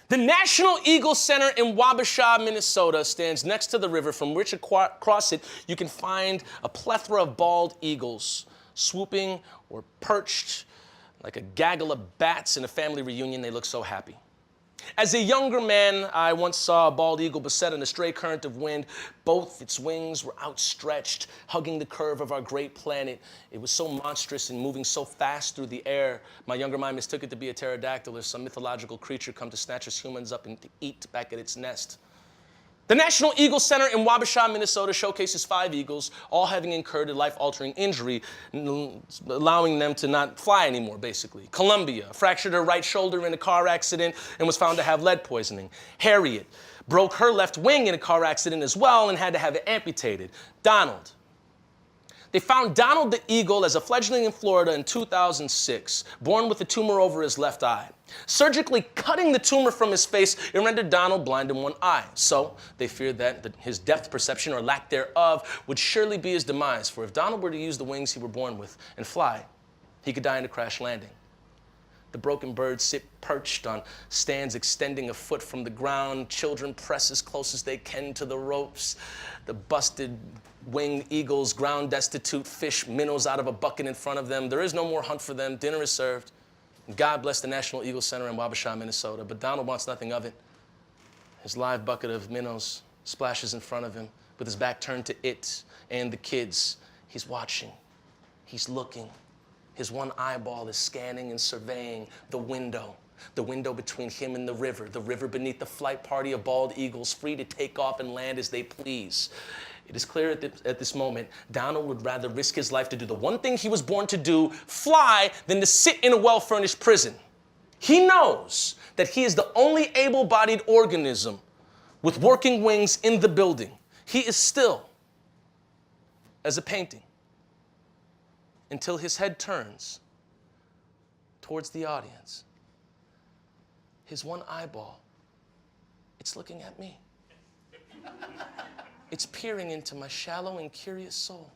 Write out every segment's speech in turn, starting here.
The National Eagle Center in Wabasha, Minnesota stands next to the river from which across it you can find a plethora of bald eagles swooping or perched like a gaggle of bats in a family reunion. They look so happy. As a younger man, I once saw a bald eagle beset in a stray current of wind. Both its wings were outstretched, hugging the curve of our great planet. It was so monstrous and moving so fast through the air. My younger mind mistook it to be a pterodactyl or some mythological creature come to snatch us humans up and to eat back at its nest. The National Eagle Center in Wabasha, Minnesota showcases 5 eagles, all having incurred a life-altering injury, allowing them to not fly anymore, basically. Columbia fractured her right shoulder in a car accident and was found to have lead poisoning. Harriet broke her left wing in a car accident as well and had to have it amputated. Donald. They found Donald the eagle as a fledgling in Florida in 2006, born with a tumor over his left eye. Surgically cutting the tumor from his face, it rendered Donald blind in one eye. So they feared that his depth perception or lack thereof would surely be his demise. For if Donald were to use the wings he were born with and fly, he could die in a crash landing. The broken birds sit perched on stands extending a foot from the ground. Children press as close as they can to the ropes. The busted winged eagles ground destitute fish minnows out of a bucket in front of them. There is no more hunt for them. Dinner is served. God bless the National Eagle Center in Wabasha, Minnesota. But Donald wants nothing of it. His live bucket of minnows splashes in front of him with his back turned to it and the kids. He's watching. He's looking. His one eyeball is scanning and surveying the window between him and the river beneath the flight party of bald eagles free to take off and land as they please. It is clear at this moment, Donald would rather risk his life to do the one thing he was born to do, fly, than to sit in a well-furnished prison. He knows that he is the only able-bodied organism with working wings in the building. He is still as a painting until his head turns towards the audience. His one eyeball, it's looking at me. It's peering into my shallow and curious soul.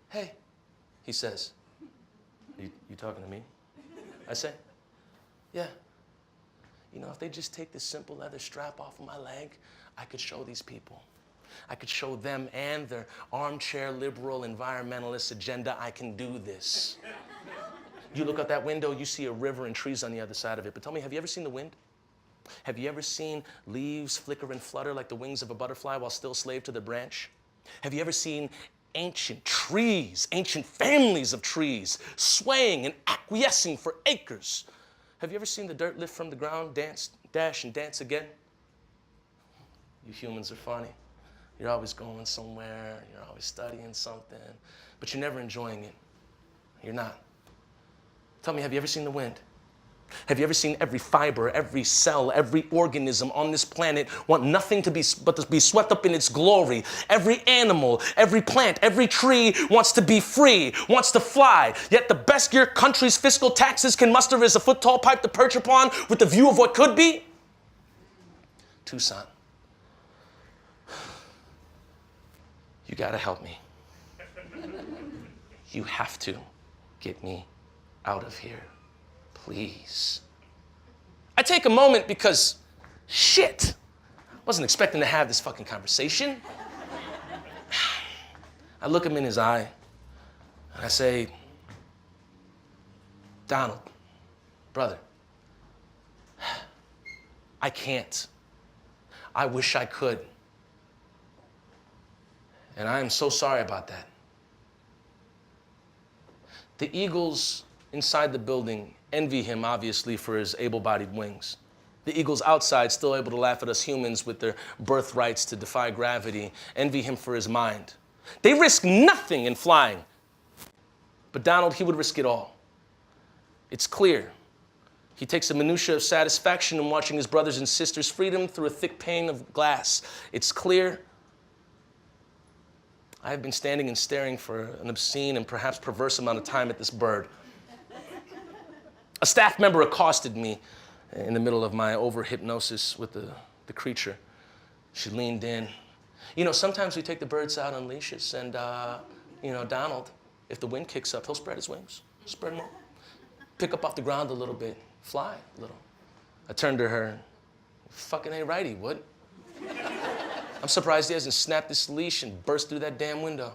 Hey, he says. You talking to me? I say, yeah. You know, if they just take this simple leather strap off of my leg, I could show these people. I could show them and their armchair liberal environmentalist agenda I can do this. You look out that window, you see a river and trees on the other side of it. But tell me, have you ever seen the wind? Have you ever seen leaves flicker and flutter like the wings of a butterfly while still slave to the branch? Have you ever seen ancient trees, ancient families of trees, swaying and acquiescing for acres? Have you ever seen the dirt lift from the ground, dance, dash, and dance again? You humans are funny. You're always going somewhere, you're always studying something, but you're never enjoying it. You're not. Tell me, have you ever seen the wind? Have you ever seen every fiber, every cell, every organism on this planet want nothing but to be swept up in its glory? Every animal, every plant, every tree wants to be free, wants to fly. Yet the best your country's fiscal taxes can muster is a foot-tall pipe to perch upon with the view of what could be? Toussaint, you gotta help me. You have to get me out of here. Please. I take a moment because, shit, I wasn't expecting to have this fucking conversation. I look him in his eye and I say, Donald, brother, I can't. I wish I could. And I am so sorry about that. The eagles inside the building envy him, obviously, for his able-bodied wings. The eagles outside, still able to laugh at us humans with their birthrights to defy gravity, envy him for his mind. They risk nothing in flying. But Donald, he would risk it all. It's clear. He takes a minutia of satisfaction in watching his brothers and sisters' freedom through a thick pane of glass. It's clear. I have been standing and staring for an obscene and perhaps perverse amount of time at this bird. A staff member accosted me in the middle of my over-hypnosis with the creature. She leaned in. You know, sometimes we take the birds out on leashes and, you know, Donald, if the wind kicks up, he'll spread his wings, spread them out, pick up off the ground a little bit, fly a little. I turned to her. Fucking ain't right, he would. I'm surprised he hasn't snapped this leash and burst through that damn window.